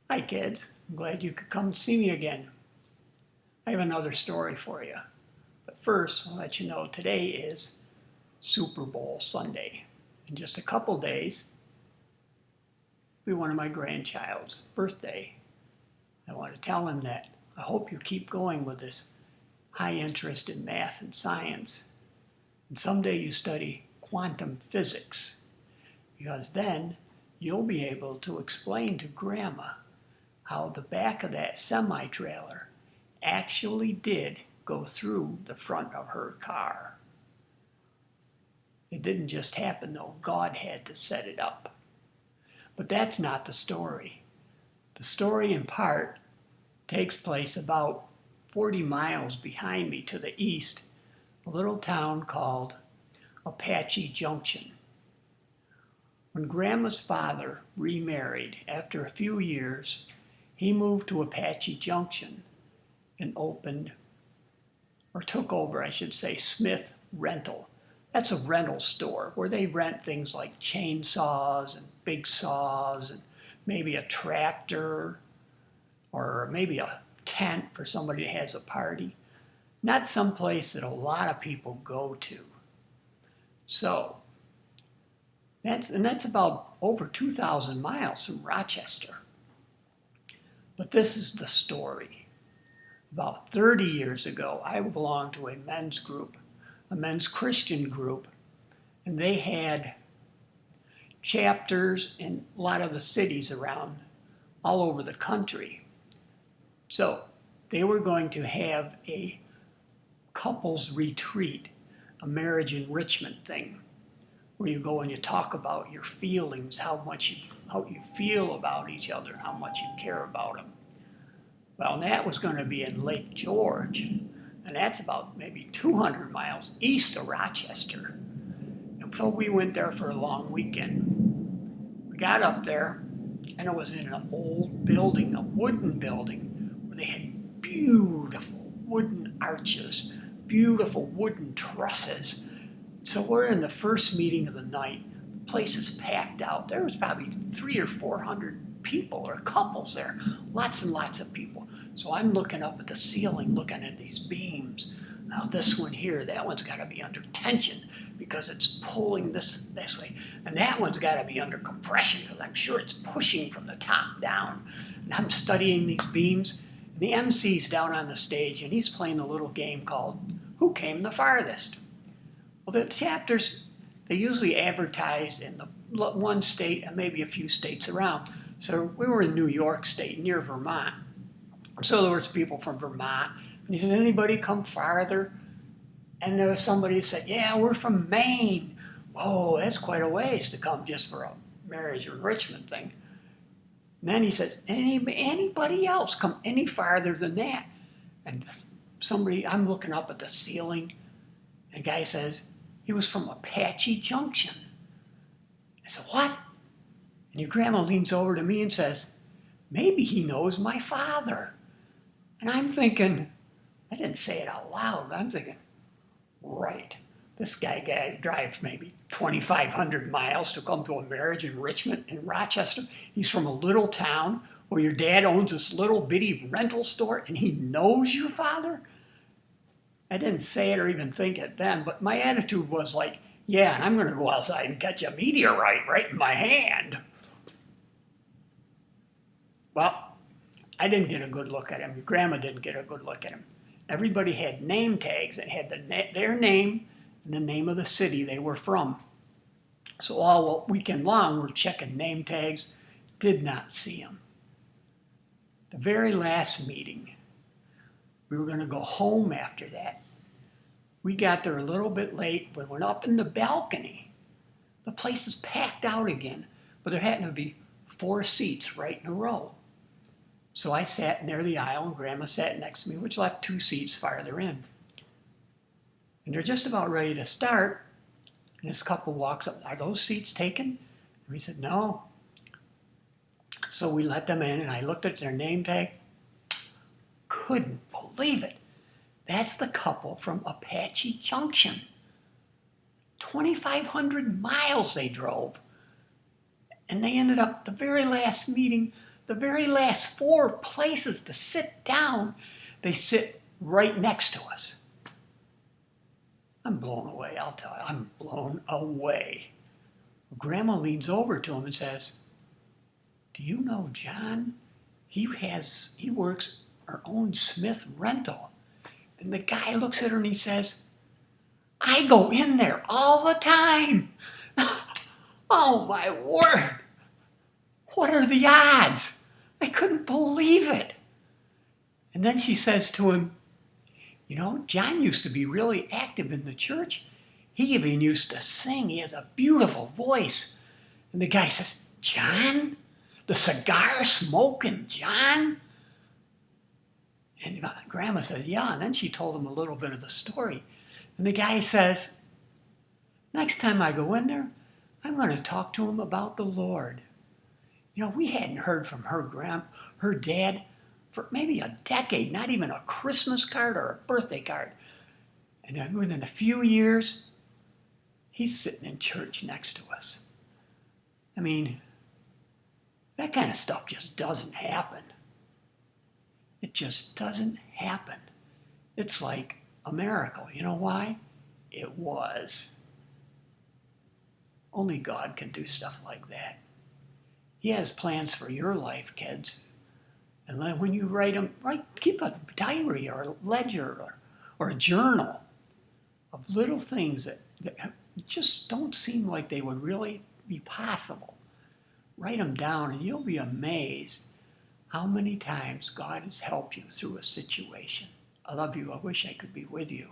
Hi kids, I'm glad you could come see me again. I have another story for you. But first, I'll let you know today is Super Bowl Sunday. In just a couple days, it'll be one of my grandchild's birthday. I want to tell him that I hope you keep going with this high interest in math and science. And someday you study quantum physics, because then you'll be able to explain to Grandma how the back of that semi-trailer actually did go through the front of her car. It didn't just happen though, God had to set it up. But that's not the story. The story in part takes place about 40 miles behind me to the east, a little town called Apache Junction. When Grandma's father remarried after a few years, he moved to Apache Junction and opened, or took over, I should say, Smith Rental. That's a rental store where they rent things like chainsaws and big saws and maybe a tractor or maybe a tent for somebody that has a party. Not some place that a lot of people go to. So, that's about over 2,000 miles from Rochester. But this is the story. About 30 years ago, I belonged to a men's group, a men's Christian group, and they had chapters in a lot of the cities around, all over the country. So they were going to have a couples retreat, a marriage enrichment thing, where you go and you talk about your feelings, how you feel about each other, how much you care about them. Well, that was going to be in Lake George, and that's about maybe 200 miles east of Rochester. And so we went there for a long weekend. We got up there, and it was in an old building, a wooden building, where they had beautiful wooden arches, beautiful wooden trusses. So we're in the first meeting of the night. The place is packed out. There was probably 300 or 400 people or couples there, lots and lots of people. So I'm looking up at the ceiling, looking at these beams. Now this one here, that one's got to be under tension because it's pulling this way. And that one's got to be under compression because I'm sure it's pushing from the top down. And I'm studying these beams. And the MC's down on the stage and he's playing a little game called Who Came the Farthest? Well, the chapters, they usually advertise in the one state and maybe a few states around. So we were in New York State, near Vermont. So there was people from Vermont. And he said, anybody come farther? And there was somebody who said, yeah, we're from Maine. Whoa, that's quite a ways to come just for a marriage enrichment thing. And then he said, anybody else come any farther than that? And somebody, I'm looking up at the ceiling, and the guy says, he was from Apache Junction. I said, what? And your grandma leans over to me and says, maybe he knows my father. And I'm thinking, I didn't say it out loud, but I'm thinking, right, this guy drives maybe 2,500 miles to come to a marriage enrichment in Rochester. He's from a little town where your dad owns this little bitty rental store and he knows your father? I didn't say it or even think it then, but my attitude was like, yeah, and I'm going to go outside and catch a meteorite right in my hand. Well, I didn't get a good look at him. Your grandma didn't get a good look at him. Everybody had name tags that had their name and the name of the city they were from. So all weekend long, we're checking name tags. Did not see him. The very last meeting, we were going to go home after that. We got there a little bit late. We went up in the balcony. The place is packed out again, but there happened to be 4 seats right in a row. So I sat near the aisle and Grandma sat next to me, which left 2 seats farther in. And they're just about ready to start, and this couple walks up, are those seats taken? And we said, no. So we let them in, and I looked at their name tag. Couldn't believe it. That's the couple from Apache Junction. 2,500 miles they drove. And they ended up, the very last meeting, the very last 4 places to sit down, they sit right next to us. I'm blown away, I'll tell you, I'm blown away. Grandma leans over to him and says, do you know John? He works our own Smith Rental. And the guy looks at her and he says, I go in there all the time. Oh my word. What are the odds? I couldn't believe it. And then she says to him, you know, John used to be really active in the church. He even used to sing. He has a beautiful voice. And the guy says, John? The cigar smoking John? And Grandma says, yeah. And then she told him a little bit of the story. And the guy says, next time I go in there, I'm going to talk to him about the Lord. You know, we hadn't heard from her dad for maybe a decade, not even a Christmas card or a birthday card. And then within a few years, he's sitting in church next to us. I mean, that kind of stuff just doesn't happen. It just doesn't happen. It's like a miracle. You know why? It was. Only God can do stuff like that. He has plans for your life, kids. And then when you write them, keep a diary or a ledger or a journal of little things that just don't seem like they would really be possible. Write them down and you'll be amazed how many times God has helped you through a situation. I love you. I wish I could be with you.